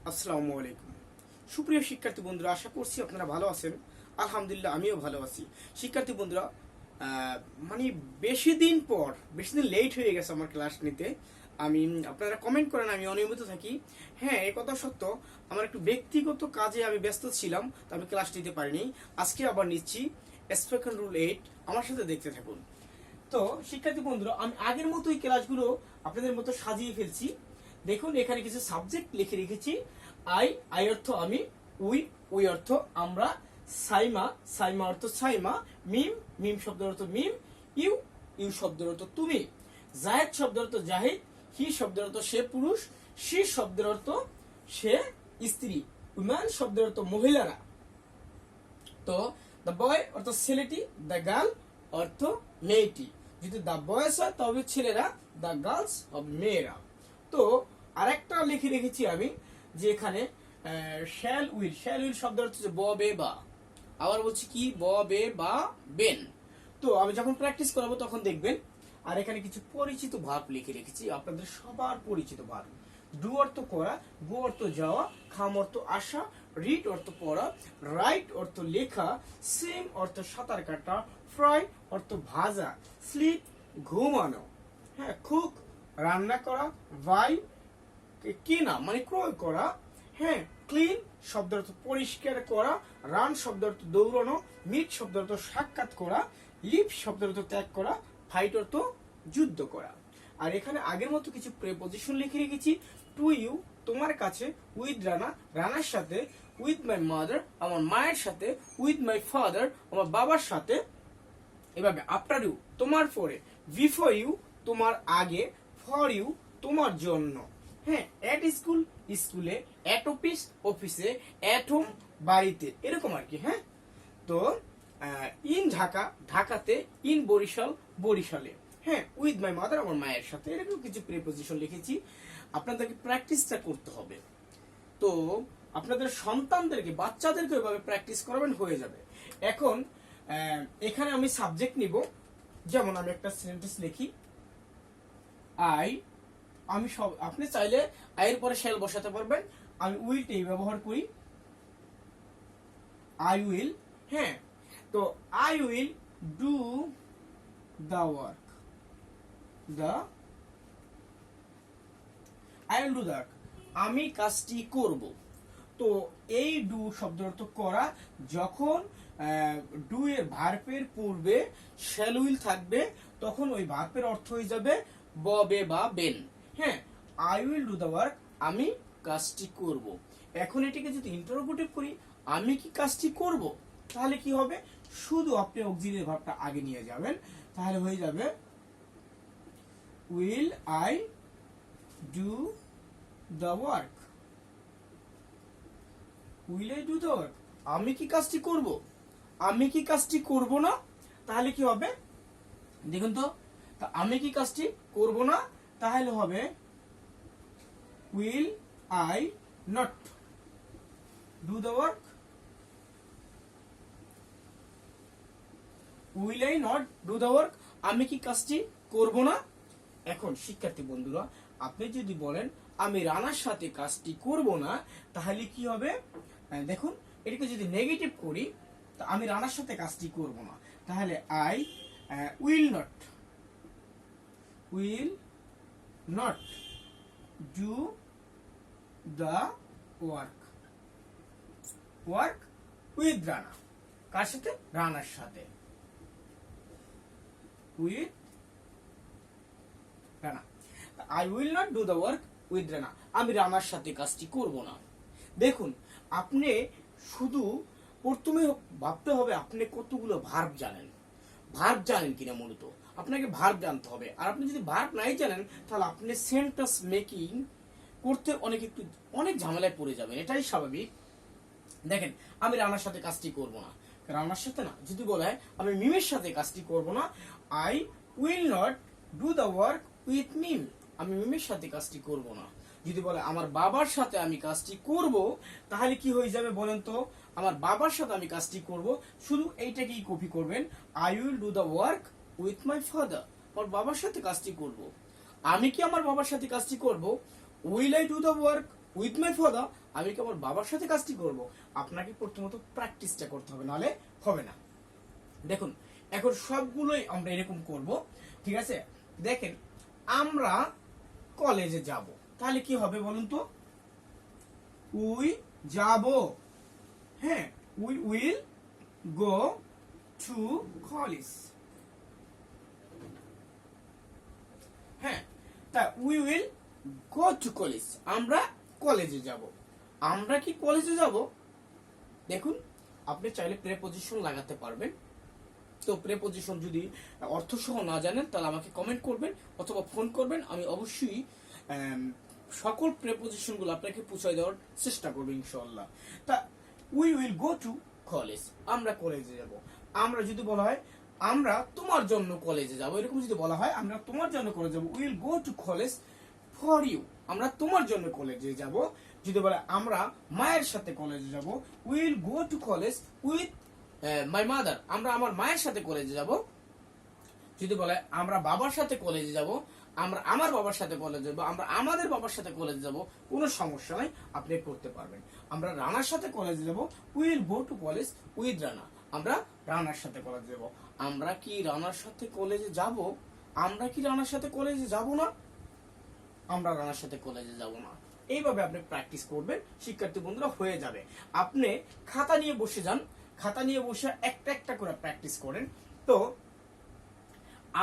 আসসালামু আলাইকুম। সুপ্রিয় শিক্ষার্থী বন্ধুরা, আশা করছি আপনারা ভালো আছেন। আলহামদুলিল্লাহ, আমিও ভালো আছি। শিক্ষার্থী বন্ধুরা, মানে বেশি দিন লেট হয়ে গেছে আমার ক্লাস নিতে। আপনারা কমেন্ট করেন আমি অনিয়মিত থাকি। হ্যাঁ, এ কথা সত্য। আমার একটু ব্যক্তিগত কাজে আমি ব্যস্ত ছিলাম, তো আমি ক্লাস নিতে পারিনি। আজকে আবার নিচ্ছি। স্পোকেন রুল 8 আমার সাথে দেখতে থাকুন। তো শিক্ষার্থী বন্ধুরা, আমি আগের মতোই ক্লাসগুলো আপনাদের মতো সাজিয়ে ফেলছি। দেখুন, এখানে কিছু সাবজেক্ট লিখে রেখেছি। আই অর্থ আমি, উই অর্থ আমরা, সাইমা অর্থ ছাইমা, মিম শব্দের অর্থ মিম, ইউ শব্দের অর্থ তুমি, জাহেদ শব্দের অর্থ জাহিদ, হি শব্দের অর্থ সে পুরুষ, শি শব্দের অর্থ সে স্ত্রী, উইম্যান শব্দের অর্থ মহিলারা। তো দ্য বয় অর্থ ছেলেটি, দ্য গার্ল অর্থ মেয়েটি। যদি দ্য বয়েস হয় তবে ছেলেরা, দ্য গার্লস হবে মেয়েরা। তো আরেকটা লিখে রেখেছি আমি, যে এখানে শ্যাল উইল শব্দ হচ্ছে ব বে বা। আবার বলছি কি, ব বে বা বেন। তো আমি যখন প্র্যাকটিস করাবো তখন দেখবেন। আর এখানে কিছু পরিচিত ভার্ব লিখে রেখেছি, আপনাদের সবার পরিচিত ভার্ব। ডু অর্থ করা, গো অর্থ যাওয়া, খাম অর্থ আসা, রিড অর্থ পড়া, রাইট অর্থ লেখা, সুইম অর্থ সাঁতার কাটা, ফ্রাই অর্থ ভাজা, স্লিপ ঘুমানো, হ্যাঁ, কুক রান্না করা, বাই কেনা মানে ক্রয় করা, হ্যাঁ, ক্লিন শব্দ অর্থ পরিষ্কার করা, রান শব্দ অর্থ দৌড়ানো, মিট শব্দ অর্থ সাক্ষাৎ করা, লিভ শব্দ অর্থ ত্যাগ করা, ফাইট অর্থ যুদ্ধ করা। আর এখানে আগের মতো কিছু প্রেপোজিশন লিখে রেখেছি। টু ইউ তোমার কাছে, উইথ রানার সাথে, উইথ মাই মাদার আমার মায়ের সাথে, উইথ মাই ফাদার আমার বাবার সাথে। এভাবে আফটার ইউ তোমার পরে, বিফোর ইউ তোমার আগে, ফর ইউ তোমার জন্য, হ্যাঁ, এট স্কুল স্কুলে, এট অফিস অফিসে, এট হোম বাড়িতে, এরকম আর কি। হ্যাঁ, তো ইন ঢাকা ঢাকাতে, ইন বরিশাল বরিশালে, হ্যাঁ, উইথ মাই মাদার আমার মায়ের সাথে, এরকম কিছু প্রিপোজিশন লিখেছি। আপনাদেরকে প্র্যাকটিসটা করতে হবে। তো আপনাদের সন্তানদেরকে, বাচ্চাদেরকে ওইভাবে প্র্যাকটিস করাবেন, হয়ে যাবে। এখন এখানে আমি সাবজেক্ট নিব। যেমন আমি একটা সেন্টেন্স লিখি, আমি সব, আপনি চাইলে আয়ের পরে শ্যাল বসাতে পারবেন। আমি উইলটাই ব্যবহার করি, আই উইল। হ্যাঁ, তো I will do the work, I will do the work, আমি কাজটি করব। তো এই ডু শব্দের অর্থ করা। যখন ডু এর ভার্বের পূর্বে শ্যাল উইল থাকবে, তখন ওই ভার্বের অর্থ হয়ে যাবে ব বে বা বেন। হ্যাঁ, I will do the work, আমি কাজটি করব। এখন এটিকে যদি ইন্টারোগেটিভ করি, আমি কি কাজটি করব, তাহলে কি হবে, শুধু আপনি অক্সিলারি ভার্বটা আগে নিয়ে যাবেন, তাহলে হয়ে যাবে will I do the work, will I do the work, আমি কি কাজটি করব। আমি কি কাজটি করব না, তাহলে কি হবে, দেখুন তো, আমি কি কাজটি করব না, তাহলে হবে will I not do the work, will I not do the work, আমি কি কাজটি করব না। এখন শিক্ষার্থী বন্ধুরা, আপনি যদি বলেন আমি রানার সাথে কাজটি করব না, তাহলে কি হবে, দেখুন, এটাকে যদি নেগেটিভ করি, তা আমি রানার সাথে কাজটি করব না, তাহলে I will not do the work with Rana, কার সাথে, রানার সাথে, with Rana. I will not do the work with Rana, আমি রানার সাথে কাজটি করব না। দেখুন, আপনি শুধু প্রথমে ভাবতে হবে আপনি কতগুলো ভার্ব জানেন কিনা। মূলত আপনাকে ভার্ব জানতে হবে। আর আপনি যদি ভার্ব নাই জানেন, তাহলে আপনি সেন্টেন্স মেকিং করতে অনেক ঝামেলায় পড়ে যাবেন, এটাই স্বাভাবিক। দেখেন, আমি রানার সাথে কাজটি করব না, রানার সাথে না, যদি বলা হয় আমি মিমের সাথে কাজটি করব না, I will not do the work with Mim, আমি মিমের সাথে কাজটি করব না। যদি বলে আমার বাবার সাথে আমি কাজটি করব, তাহলে কি হয়ে যাবে বলেন তো, আমার বাবার সাথে আমি কাজটি করব, শুধু এইটাকেই কপি করবেন, I will do the work with my father, আমার বাবার সাথে কাজটি করব। আমি কি আমার বাবার সাথে কাজটি করব, will I do the work with my father, আমি কি আমার বাবার সাথে কাজটি করব? আপনাকে প্রথমত প্র্যাকটিসটা করতে হবে, নাহলে হবে না। দেখুন এখন সবগুলোই আমরা এরকম করব, ঠিক আছে? দেখেন আমরা কলেজে যাব, তাহলে কি হবে বলুন তো? উই যাব, হ্যাঁ, we will go to college. হ্যাঁ, তা we will go to college, আমরা কলেজে যাব। আমরা কি কলেজে যাব? দেখুন আপনি চাইলে প্রেপোজিশন লাগাতে পারবেন। তো প্রেপোজিশন যদি অর্থ সহ না জানেন তাহলে আমাকে কমেন্ট করবেন অথবা ফোন করবেন, আমি অবশ্যই সকল প্রেপোজিশন গুলো আপনাকে পৌঁছায় দেওয়ার চেষ্টা করবো ইনশাআল্লাহ। তা we will go to college, আমরা কলেজে যাব। আমরা যদি বলা হয় আমরা তোমার জন্য কলেজে যাব, এরকম যদি বলা হয় আমরা তোমার জন্য কলেজে যাব, will go to college for you, আমরা তোমার জন্য কলেজে যাব। যদি বলে আমরা মায়ের সাথে কলেজে যাব, will go to college with my mother, আমরা আমার মায়ের সাথে কলেজে যাব। যদি বলে আমরা বাবার সাথে কলেজে যাব, আমরা আমার বাবার সাথে কলেজে যাব, আমরা আমাদের বাবার সাথে কলেজে যাব, কোনো সমস্যা নাই, আপনি করতে পারবেন। আমরা রানার সাথে কলেজে যাব, will go to college with Rana, আমরা রানার সাথে কলেজে যাব। আমরা কি রানার সাথে কলেজে যাব? আমরা কি রানার সাথে কলেজে যাব না? আমরা রানার সাথে কলেজে যাব না। এইভাবে আপনি প্র্যাকটিস করবেন, শিক্ষার্থী বন্ধুরা হয়ে যাবে। আপনি খাতা নিয়ে বসে যান, খাতা নিয়ে বসে একটা একটা করে প্র্যাকটিস করেন। তো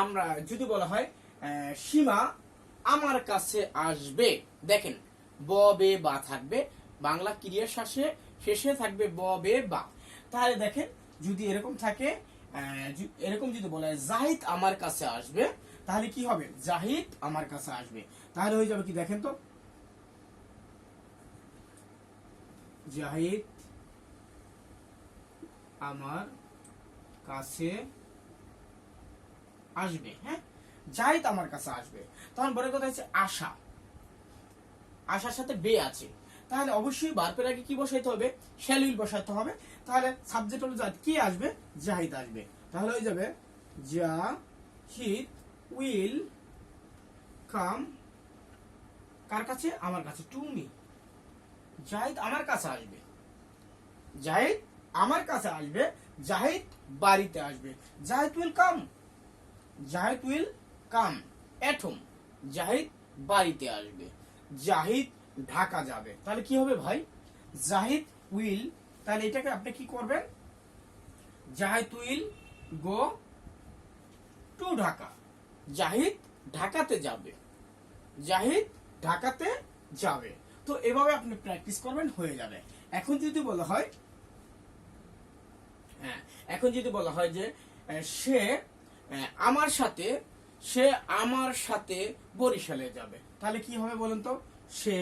আমরা যদি বলা হয় সীমা আমার কাছে আসবে, দেখেন ব বে বা থাকবে, বাংলা ক্রিয়া শেষে থাকবে ব বে বা। তাহলে দেখেন যদি এরকম থাকে, এরকম যদি বলা হয় জাহিদ আমার কাছে আসবে, তাহলে কি হবে? জাহিদ আমার কাছে আসবে, তাহলে হয়ে যাবে কি দেখেন তো, জাহিদ আমার কাছে আসবে। হ্যাঁ, জাহিদ আমার কাছে আসবে। তখন বড় কথা হচ্ছে আশা, আশার সাথে বে আছে, তাহলে অবশ্যই ভার্বের আগে কি বসাইতে হবে? শ্যাল উইল বসাইতে হবে। তাহলে সাবজেক্ট হলো জাহিদ, কি আসবে? জাহিদ আসবে। তাহলে হয়ে যাবে জাহিদ উইল কাম কার কাছে? আমার কাছে, টু মি। জাহিদ আমার কাছে আসবে, জাহিদ আমার কাছে আসবে, জাহিদ বাড়িতে আসবে, Zahid will come, Zahid will come at home, Zahid বাড়িতে আসবে, জাহিদ ঢাকা যাবে। তাহলে কি হবে ভাই? জাহিদ উইল, তাহলে এটাকে আপনি কি করবেন? Zahid will go two Dhaka, Zahid ঢাকাতে যাবে, জাহিদ ঢাকাতে যাবে। তো এভাবে আপনি প্র্যাকটিস করবেন, হয়ে যাবে। এখন যদি বলা হয়, হ্যাঁ, এখন যদি বলা হয় যে সে আমার সাথে, সে আমার সাথে বরিশালে যাবে, তাহলে কি হবে বলুন তো? সে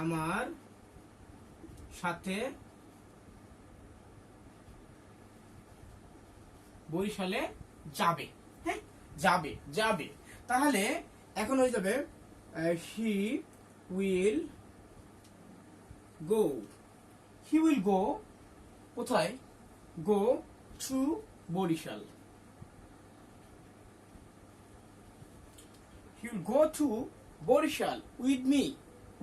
আমার সাথে বরিশালে যাবে। হ্যাঁ, যাবে যাবে। তাহলে এখন হয়ে যাবে হি will go, he will go কোথায়? Go to Barisal, he will go to Barisal with me,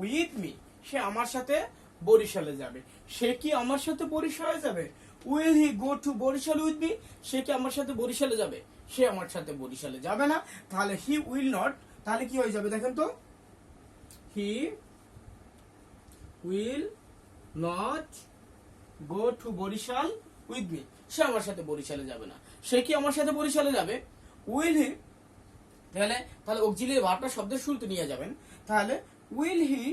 with me, সে আমার সাথে বরিশালে যাবে। সে কি আমার সাথে বরিশালে যাবে? Will he go to Barisal with me, সে কি আমার সাথে বরিশালে যাবে? সে আমার সাথে বরিশালে যাবে না। তাহলে হি উইল নট, তাহলে কি হয়ে যাবে দেখেন তো? He will not go to Barisal with me, সে আমার সাথে বরিশালে যাবে না। সে কি আমার সাথে বরিশালে যাবে? উইল হি, তাহলে তাহলে অক্সিলিয়ারি ভার্বটা শব্দের শুরুতে নিয়ে যাবেন। তাহলে will he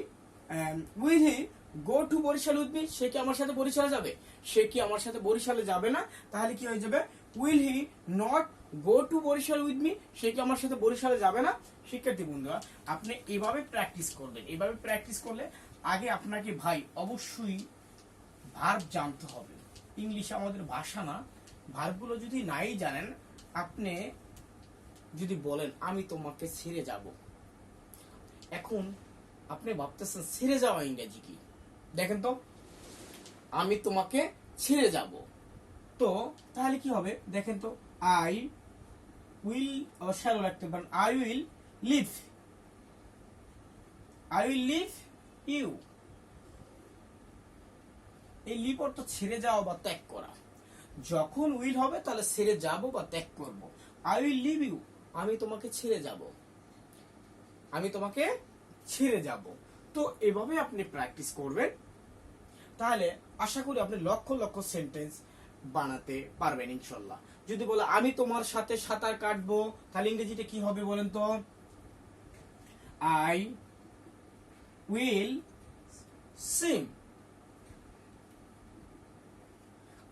go to Barisal with me, সে কি আমার সাথে বরিশালে যাবে? সে কি আমার সাথে বরিশালে যাবে না। তাহলে কি হয়ে যাবে? Will he not go to Barisal with me, সে কি আমার সাথে বরিশালে যাবে না। শিক্ষার্থী বন্ধুরা আপনি এইভাবে প্র্যাকটিস করবেন। এইভাবে প্র্যাকটিস করলে আগে আপনাকে ভাই অবশ্যই ভার্ব জানতে হবে। ইংলিশ আমাদের ভাষা না, ভার্বগুলো যদি নাই জানেন, আপনি যদি বলেন আমি তোমাকে ছেড়ে যাব, এখন আপনি ভাবতেছেন ছেড়ে যাওয়া ইংরেজি কি? দেখেন তো, আমি তোমাকে ছেড়ে যাব, তো তাহলে কি হবে দেখেন তো? আই উইল, শ্যালো রাখতে পারেন, I will leave, I will leave you. এই লিভ অর্থ ছেড়ে যাওয়া বা ত্যাগ করা। যখন উইল হবে তাহলে ছেড়ে যাব বা ত্যাগ করব। আই উইল লিভ ইউ, আমি তোমাকে ছেড়ে যাব, আমি তোমাকে ছেড়ে যাব। তো এভাবে আপনি প্র্যাকটিস করবেন, তাহলে আশা করি আপনি লক্ষ লক্ষ সেন্টেন্স বানাতে পারবেন ইনশাল্লাহ। যদি বলে আমি তোমার সাথে সাঁতার কাটবো, তাহলে ইংরেজিতে কি হবে বলেন তো? I will swim.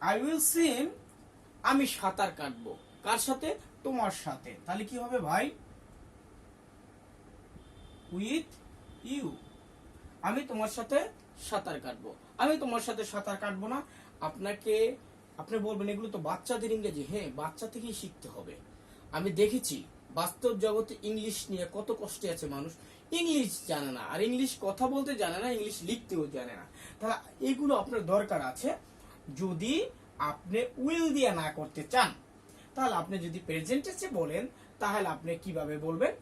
I will swim, আমি সাঁতার কাটবো। কার সাথে? তোমার সাথে। তাহলে কি হবে ভাই? With you. আমি তোমার সাথে সাঁতার কাটবো। আমি তোমার সাথে সাঁতার কাটবো না। আপনি বলবেন এগুলো তো বাচ্চাদের ইংরেজি। হ্যাঁ, বাচ্চা থেকেই শিখতে হবে। আমি দেখেছি বাস্তব জগতে ইংলিশ নিয়ে কত কষ্টে আছে মানুষ। ইংলিশ জানে না, আর ইংলিশ কথা বলতে জানে না, ইংলিশ লিখতেও জানে না। তাহলে এগুলো আপনার দরকার আছে। যদি আপনি উইল দিয়ে না করতে চান, তাহলে আপনি যদি প্রেজেন্ট টেন্সে বলেন, তাহলে আপনি কিভাবে বলবেন?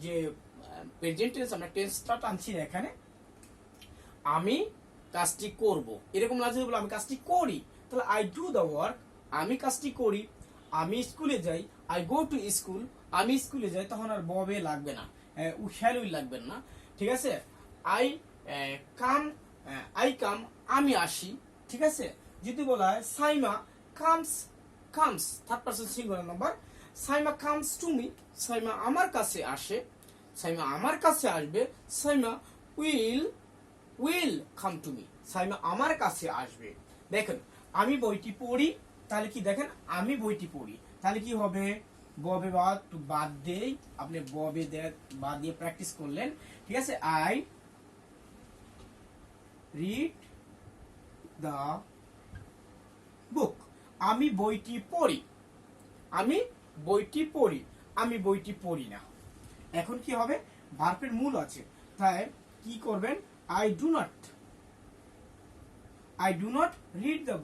যে প্রেজেন্ট টেন্স, আমরা টেন্সটা টানছি না এখানে। আমি কাজটি করব, এরকম না যে বলে আমি কাজটি করি। তাহলে আই ডু দ্য ওয়ার্ক, আমি কাজটি করি। আমি স্কুলে যাই, আই গো টু স্কুল, আমি স্কুলে যাই। তখন আর ববে লাগবে না, শ্যাল উইল লাগবে না। ঠিক আছে? আই কাম, আমি আসি। ঠিক আছে? যদি বলা হয় Saima comes, third person singular number, Saima comes to me, Saima আমার কাছে আসে, সাইমা আমার কাছে আসবে। Saima will come to me, Saima আমার কাছে আসবে। দেখেন আমি বইটি পড়ি, তাহলে কি দেখেন আমি বইটি পড়ি, তাহলে কি হবে? ববে বাদ দেই, আপনি ববে বাদ দিয়ে প্র্যাকটিস করলেন। ঠিক আছে? আই রিড দ্য বুক, আমি বইটি পড়ি। আমি বইটি পড়ি, আমি বইটি পড়ি না। এখন কি হবে? ভার্বের মূল আছে, তাই কি করবেন? I do not read the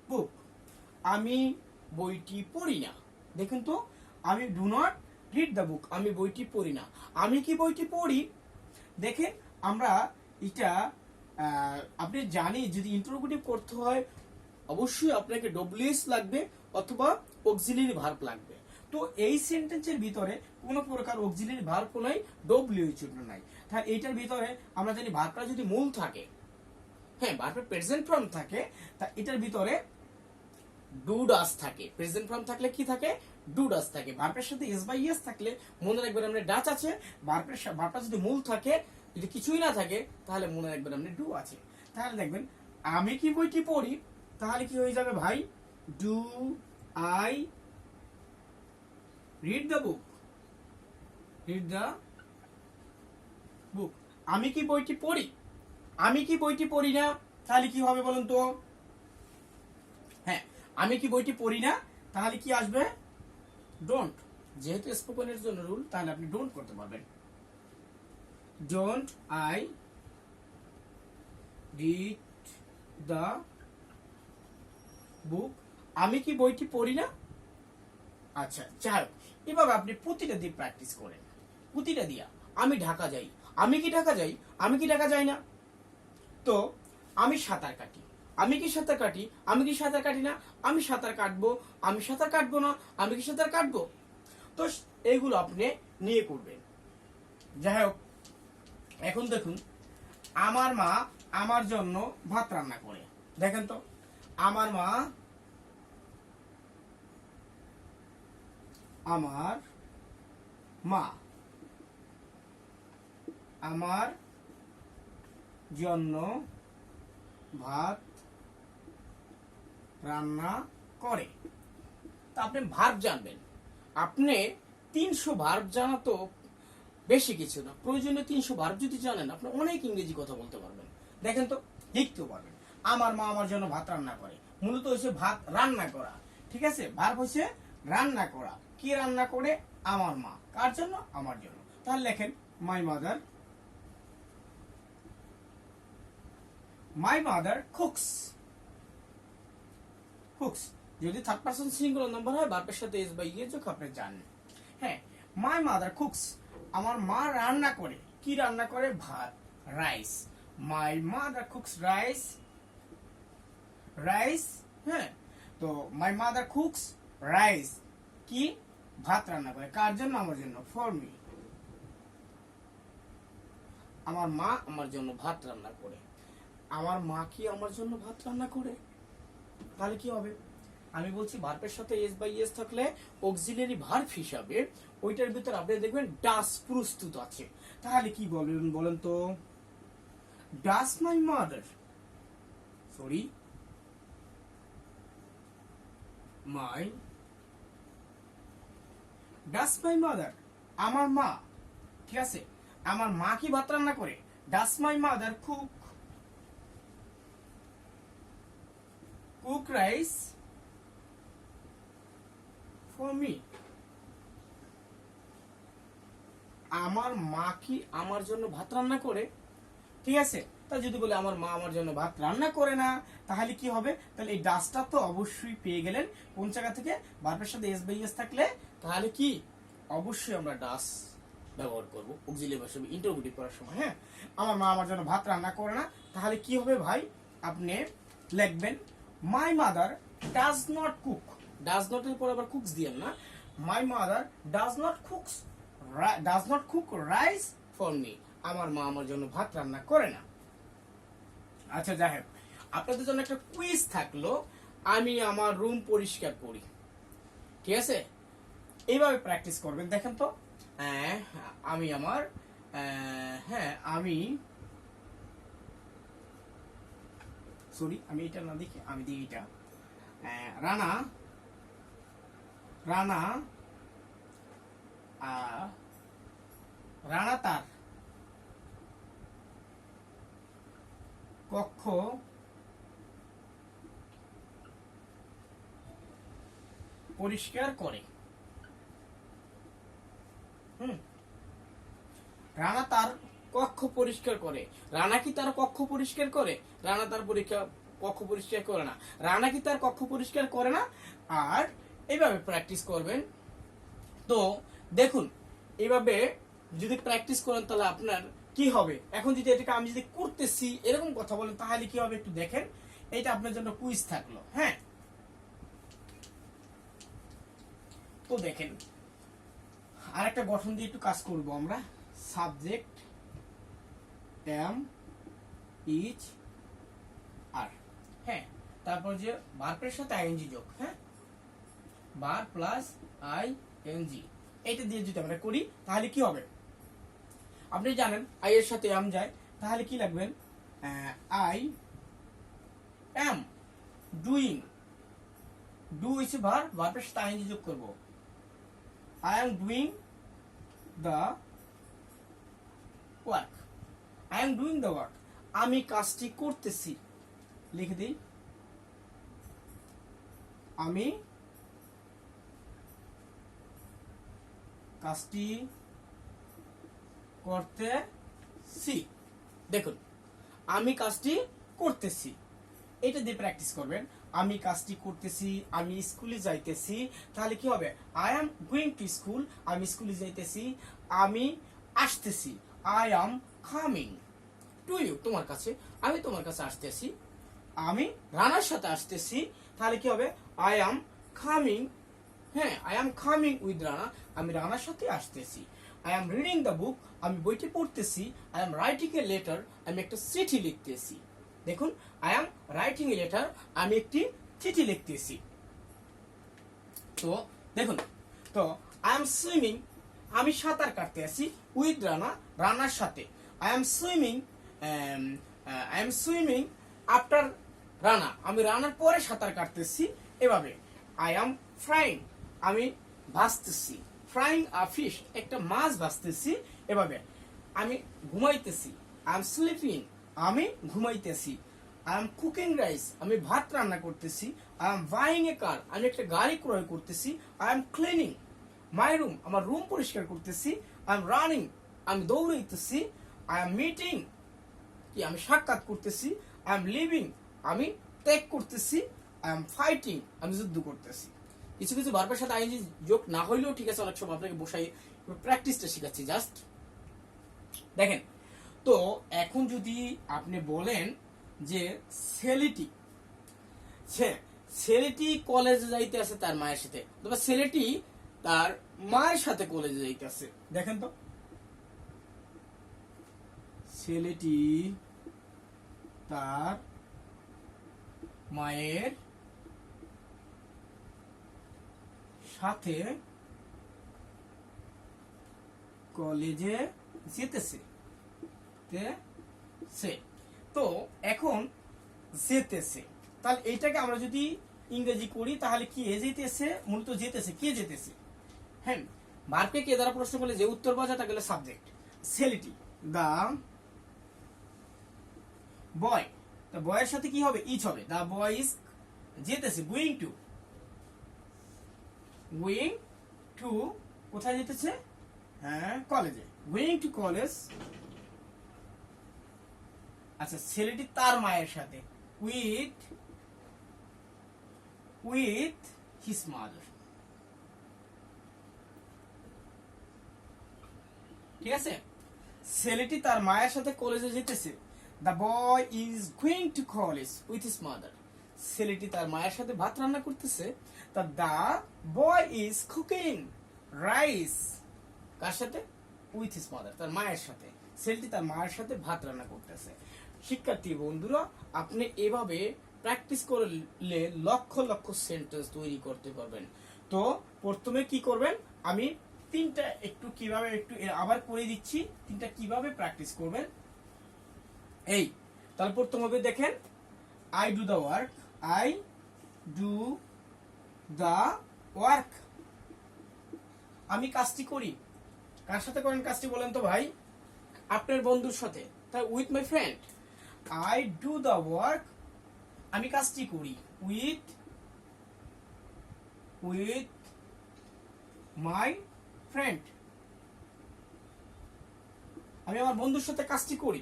book, আমি বইটি পড়ি না। দেখুন তো, আমি do not read the book, আমি বইটি পড়ি না। আমি কি বইটি পড়ি? দেখেন আমরা এটা আপনি জানি, যদি ইন্টারোগেটিভ করতে হয় অবশ্যই আপনাকে ডব্লিউএস লাগবে অথবা অক্সিলারি ভার্ব লাগবে। তো এই সেন্টেন্সের ভিতরে কোনো প্রকার অক্সিলারি ভার্ব নাই, ডব্লিউএস জন্য নাই। তাহলে এইটার ভিতরে আমরা জানি ভার্বটা যদি মূল থাকে, হ্যাঁ ভার্বের প্রেজেন্ট ফর্ম থাকে, তা এটার ভিতরে ডু ডাস থাকে। প্রেজেন্ট ফর্ম থাকলে কি থাকে? ডু ডাস থাকে। ভার্বের সাথে এস বাই এস থাকলে মনে রাখবেন আপনি ডাচ আছে। ভার্বটা যদি মূল থাকে, যদি কিছুই না থাকে, তাহলে মনে রাখবেন আপনি ডু আছে। তাহলে দেখবেন আমি কি বইটি পড়ি, তাহলে কি হয়ে যাবে ভাই? Do I read the book, আমি কি বইটি পড়ি? আমি কি বইটি পড়ি না, তাহলে কি হবে বলুন তো? হ্যাঁ, আমি কি বইটি পড়ি না, তাহলে কি আসবে? ডোন্ট। যেহেতু স্পোকেনের জন্য রুল, তাহলে আপনি ডোন্ট করতে পারবেন। Don't I read the book, আমি কি বইটি পড়ি না। আচ্ছা, যাই হোক, এভাবে আপনি প্রতিটা দিয়ে প্র্যাকটিস করেন। প্রতিটা দিয়া আমি ঢাকা যাই, আমি কি ঢাকা যাই? আমি কি ঢাকা যাই না। তো আমি সাঁতার কাটি, আমি কি সাঁতার কাটি? আমি কি সাঁতার কাটি না। আমি সাঁতার কাটবো, আমি সাঁতার কাটবো না। আমি কি সাঁতার কাটবো? তো এইগুলো আপনি নিয়ে করবেন। যাই হোক, এখন দেখুন আমার মা আমার জন্য ভাত রান্না করে। দেখেন তো, আমার মা আমার জন্য ভাত রান্না করে। তা আপনি ভার্ব জানবেন। আপনি 300 ভার্ব জানা তো বেশি কিছু না, প্রয়োজনীয় 300 ভার্ব যদি জানেন, আপনি অনেক ইংরেজি কথা বলতে পারবেন। দেখেন তো, লিখতেও পারবেন। আমার মা আমার জন্য ভাত রান্না করে, মূলত হচ্ছে ভাত রান্না করা। ঠিক আছে? ভার্ব হচ্ছে রান্না করা। কি রান্না করে? আমার মা। কার জন্য? আমার জন্য। তাহলে লেখেন মাই মাদার কুকস। যদি থার্ড পারসন সিঙ্গুলার নাম্বার হয়, ভার্বের সাথে এস বা ইয়ে যোগ আপনি জানেন। হ্যাঁ, মাই মাদার কুকস, আমার মা রান্না করে। কি রান্না করে? ভাত, rice. My mother cooks rice, rice. হ্যাঁ, তো মাই মাদার কুকস রাইস, কি? ভাত রান্না করে। কার জন্য? আমার জন্য, ফর মি। আমার মা আমার জন্য ভাত রান্না করে। আমার মা কি আমার জন্য ভাত রান্না করে? তাহলে কি হবে? আমি বলছি ভার্বের সাথে এস বাই এস থাকলে অক্সিলারি ভার্ব হিসাবে ওইটার ভিতর আপনি দেখবেন ডাস প্রস্তুত আছে। তাহলে কি বলেন বলেন তো? Does my mother, sorry, my, does my mother, আমার মা, ঠিক আছে, আমার মা কি ভাত রান্না করে? Does my mother cook rice for me. আমার মা কি আমার জন্য ভাত রান্না করে? ঠিক আছে, তা যদি বলে আমার মা আমার জন্য ভাত রান্না করে না, তাহলে কি হবে? তাহলে এই ডাসটা তো অবশ্যই পেয়ে গেলেন কোন জায়গা থেকে? ভার্বের সাথে এস বাই এস থাকলে তাহলে কি অবশ্যই আমরা ডাস ব্যবহার করব অক্সিলারি ভার্ব হিসেবে ইন্টারোগেটিভ করার সময়। হ্যাঁ, আমার মা আমার জন্য ভাত রান্না করে না, তাহলে কি হবে ভাই? আপনি লিখবেন my mother does not cook. Does not এর পর আবার কুকস দিয়েন না। My mother does not cook rice for me. আমার মা আমার জন্য ভাত রান্না করে না। আচ্ছা, যাই হোক, আপনাদের জন্য একটা কুইজ থাকলো। আমি আমার রুম পরিষ্কার করি, ঠিক আছে? এইভাবে প্র্যাকটিস করবেন। দেখেন তো, আমি আমার, হ্যাঁ, আমি, সরি, আমি এটা না দেখি, আমি দিই এটা। রানা, রানা, রানা তার কক্ষ পরিষ্কার করে। রানা তার কক্ষ পরিষ্কার করে। রানা কি তার কক্ষ পরিষ্কার করে? রানা তার কক্ষ পরিষ্কার করে না। রানা কি তার কক্ষ পরিষ্কার করে না? আর এইভাবে প্র্যাকটিস করবেন। তো দেখুন, এইভাবে যদি প্র্যাকটিস করেন তাহলে আপনার কি হবে? এখন যদি এটাকে আমি যদি করতেছি এরকম কথা বলেন তাহলে কি হবে একটু দেখেন। এটা আপনার জন্য কুইজ থাকলো। হ্যাঁ, তো দেখেন, আর একটা গঠন দিয়ে একটু কাজ করব আমরা। সাবজেক্ট এম ইজ আর, হ্যাঁ, তারপর যে ভার্বের সাথে আইএনজি যোগ, হ্যাঁ, ভার্ব প্লাস আইএনজি, এটা দিয়ে যদি আমরা করি তাহলে কি হবে? আপনি জানেন আই এর সাথে এম যায়, তাহলে কি লাগবেন? I am doing. Do is verb, ভার্বের সাথে আইএনজি যোগ করব। I am doing the work. I am doing the work. আমি কাজটি করতেছি। লিখে দিই, আমি কাজটি করতেছি। দেখুন, আমি কাজটি করতেছি, এটা দিয়ে প্র্যাকটিস করবেন। আমি কাজটি করতেছি, আমি স্কুলে যাইতেছি, তাহলে কি হবে? I am going to school, আমি স্কুলে যাইতেছি। আমি আসতেছি, I am coming to you, তোমার কাছে, আমি তোমার কাছে আসতেছি। আমি রানার সাথে আসতেছি, তাহলে কি হবে? আই এম কামিং, হ্যাঁ, I am coming with Rana, আমি রানার সাথে আসতেছি। I am reading the book, আমি বইটি পড়তেছি। I am writing a letter, আমি একটা চিঠি লিখতেছি। দেখুন, I am writing a letter, আমি একটি চিঠি লিখতেছি। তো দেখুন, তো আই এম সুইমিং, আমি সাঁতার কাটতে আছি উইথ রানা, রানার সাথে। I am swimming after Rana, আমি রানার পরে সাঁতার কাটতেছি। এভাবে আই এম ফ্রাইং, আমি ভাজতেছি। ফ্রাইং আ ফিশ, একটা মাছ ভাজতেছি। এভাবে আমি ঘুমাইতেছি। আই এম স্লিপিং, আমি ঘুমাইতেছি। আই এম কুকিং রাইস, আমি ভাত রান্না করতেছি। আই এম বাইং এ কার, আমি একটা গাড়ি ক্রয় করতেছি। I am cleaning my room, আমার রুম পরিষ্কার করতেছি। আই এম রানিং, আমি দৌড়াইতেছি। আই এম মিটিং, কি আমি সাক্ষাৎ করতেছি। আই এম লিভিং, আমি ত্যাগ করতেছি। আই এম ফাইটিং, আমি যুদ্ধ করতেছি। কিছু কিছু ভার্বের সাথে আইএনজি যোগ না হইলেও ঠিক আছে, অনেক সময় আপনাকে বসাই প্র্যাকটিসটা শেখাচ্ছি জাস্ট। দেখেন তো এখন যদি আপনি বলেন যে ছেলেটি কলেজে যাইতে আছে তার মায়ের সাথে, তবে ছেলেটি তার মায়ের সাথে কলেজে যাইতে আছে। দেখেন তো ছেলেটি তার মায়ের সাথে কলেজে যেতেছে। তো এখন যেতেছে, তাহলে এইটাকে আমরা যদি ইংরেজি করি তাহলে কি যেতেছে, মূলত যেতেছে, কে যেতেছে? হ্যাঁ, ভার্বকে কে দ্বারা প্রশ্ন করলে যে উত্তর পাওয়া যায় তা গেলে সাবজেক্ট। ছেলেটি দা বয়, তা বয়ের সাথে কি হবে? ইজ হবে। দা বয় ইজ যেতেছে, গোয়িং টু কোথায় যেতেছে? হ্যাঁ, কলেজে, গোয়িং টু কলেজ। আচ্ছা, ছেলেটি তার মায়ের সাথে উইথ হিজ মাদার। ঠিক আছে, ছেলেটি তার মায়ের সাথে কলেজে যেতেছে। The boy is going to college with his mother. ছেলেটি তার মায়ের সাথে ভাত রান্না করতেছে। তা the boy is cooking rice, কার সাথে? উইথ হিজ মাদার, তার মায়ের সাথে। ছেলেটি তার মায়ের সাথে ভাত রান্না করতেছে। শিক্ষার্থী বন্ধুরা, আপনি এভাবে প্র্যাকটিস করলে লক্ষ লক্ষ সেন্টেন্স তৈরি করতে পারবেন। তো প্রথমে কি করবেন, আমি তিনটা একটু কিভাবে একটু আবার করে দিচ্ছি, তিনটা কিভাবে প্র্যাকটিস করবেন। এই তাহলে প্রথম হবে, দেখেন, I do the work, I do the work, আমি কাজটি করি। কার সাথে করেন কাজটি বলেন তো ভাই? আপনার বন্ধুর সাথে, তাই with my friend. I do the work, আমি কাজটি করি, উইথ মাই ফ্রেন্ড, আমি আমার বন্ধুর সাথে কাজটি করি।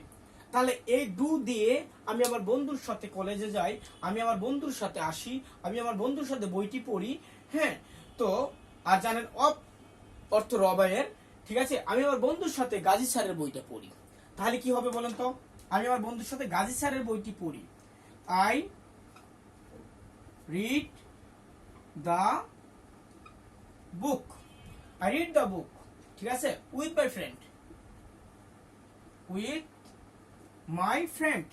তাহলে এই ডু দিয়ে আমি আমার বন্ধুর সাথে কলেজে যাই, আমি আমার বন্ধুর সাথে আসি, আমি আমার বন্ধুর সাথে বইটি পড়ি। হ্যাঁ, তো আর জানেন অফ অর্থ রবায়ের, ঠিক আছে, আমি আমার বন্ধুর সাথে গাজী স্যারের বইটা পড়ি। তাহলে কি হবে বলেন তো? আমি আমার বন্ধুর সাথে গাজী স্যারের বইটি পড়ি। I read the book, I read the book, ঠিক আছে, with my friend, with my friend,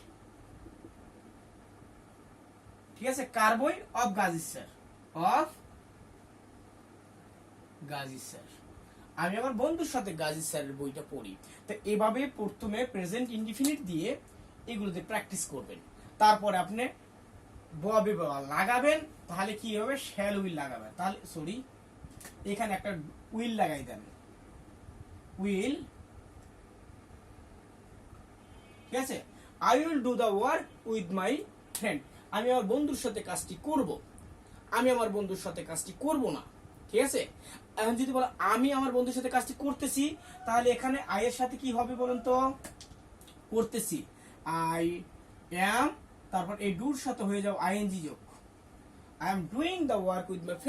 ঠিক আছে, কার বই? Of Gazi sir, of Gazi sir, আমি আমার বন্ধুর সাথে গাজী স্যারের বইটা পড়ি। তো এভাবে প্রথমে প্রেজেন্ট ইনডিফিনিট দিয়ে এগুলোতে প্র্যাকটিস করবেন। তারপরে আপনি ববে লাগাবেন, তাহলে কি হবে? শ্যাল উইল লাগাবেন। তাহলে সরি, এখানে একটা উইল লাগাই দেন, উইল, ঠিক আছে। I will do the work with my friend, আমি আমার বন্ধুর সাথে কাজটি করব, আমি আমার বন্ধুর সাথে কাজটি করব না। ঠিক আছে, এখন যদি বলো আমি আমার বন্ধুর সাথে কাজটি করতেছি, তাহলে এখানে আই এর সাথে কি হবে বলেন তো? করতেছি, আই অ্যাম, তারপর এই ডুর সাথে হয়ে যাও আইএনজি যোগ, I am doing the work with my friend.